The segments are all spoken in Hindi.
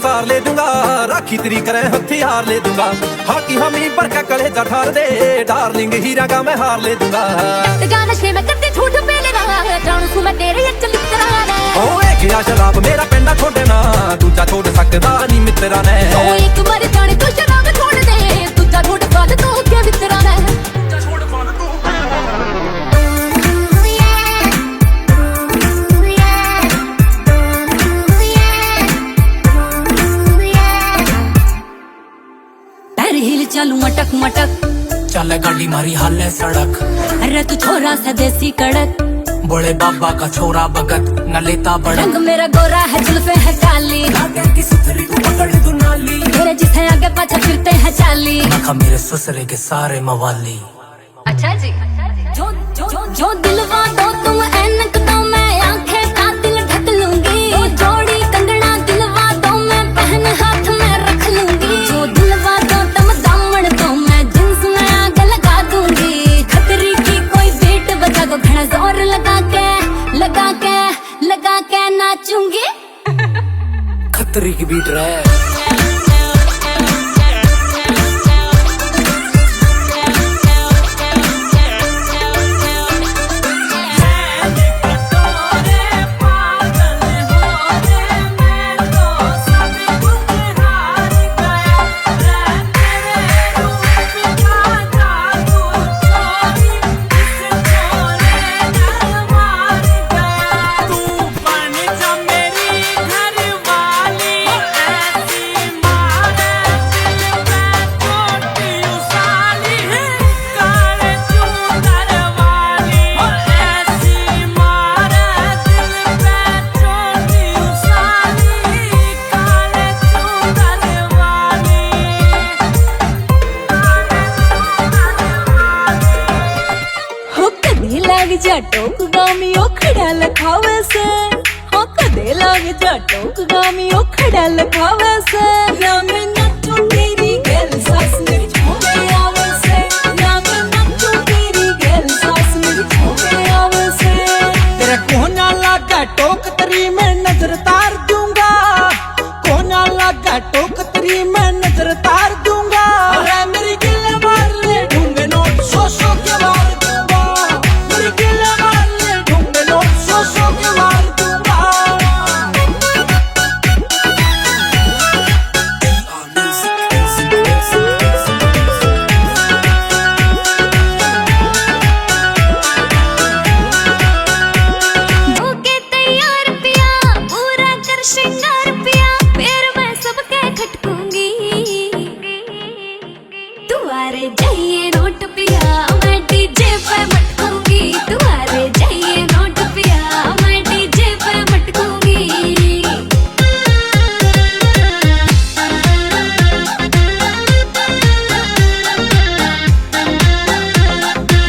तलवार ले दूंगा, राखी तेरी करे हथियार ले दूंगा। हाकी हमी पर का कलेजा ठार दे, डार्लिंग हीरा का मैं हार ले दूंगा। नशे में करते झूठ पे लगा, जानू मैं तेरे ओ एक या शराब मेरा पेंडा छोड़े ना, दूजा छोड़ सकदा नहीं मित्रा ने। ओ एक मर जाने तो शराब छोड़ दे, दूजा छोड़ फाल तू क्या मित्रा ने। पैर हिल चालू मटक मटक, चले गाड़ी मारी हाले सड़क। अरे तू छोरा सा देसी कड़क, बोले बाबा का छोरा भगत न लेता बड़ा। रंग मेरा गोरा है जुल्फे है काली, की सुथरी तू पकड़ तू नाली। मेरे जिसे आगे पाछे फिरते हैं चाली, नखा मेरे ससुरे के सारे मवाली। अच्छा जी जो जो जो, जो दिलवा दो तुम ऐनक तो मैं आंखें का दिल ढक लूंगी। जो जोड़ी कंगना दिलवा दो मैं पहन हाथ में रख लूंगी। जो दिलवा दो तुम दामन तो मैं जींस में आग लगा दूंगी। खतरी की कोई बीट बजा दो, घना जोर लगा के नाचूंगी। खतरी की बीट रहे। जा टोक गामी ओ खड़ा लखावे से, हाँ कदे लाग जा टोक गामी ओ खड़ा लखावे से। ना मैं नाचूं तेरी गैल सास मेरी छोड़े आवे से, ना मैं नाचूं तेरी गैल सास मेरी छोड़े आवे से। तेरे कोना लागा टोक तरी मैं नजर तार दूंगा, कोना लागा टोक तरी मैं नजर तार दूंगा। अरे मेरी गिल्ले मार ले ढूंढे नोट सो के मार दूंगा, मेरी गिल्ले मार ले ढूंढे नोट सो के मार दूंगा। होके तैयार पिया, पूरा कर श्रृंगार पिया, फिर मैं सबके खटकूंगी। तुम्हारे जाइए नोट पिया, मैं डीजे पे मटकूंगी। तुम्हारे जाइए नोट पिया, मैं डीजे पे मटकूंगी।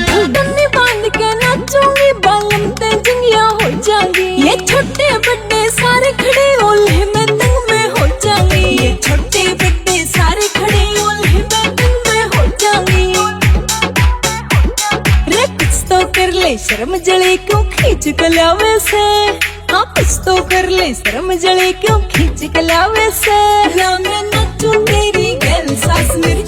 ढूंढनी बांध के नाचूंगी, बालम ते जिंगिया हो जाएंगी। ये छोटे बड़े सारे खड़े ओल्हे में तंग में हो जाएंगी। ये छोटे बड़े सारे खड़े ओल्हे में तंग में हो जाएंगी। रे कुछ तो कर ले शर्म जले क्यों खींच कलावे से, हाँ कुछ तो कर ले शर्म जले क्यों खींच कलावे से। ना मैं नाचूं तेरी गैल सास मेरी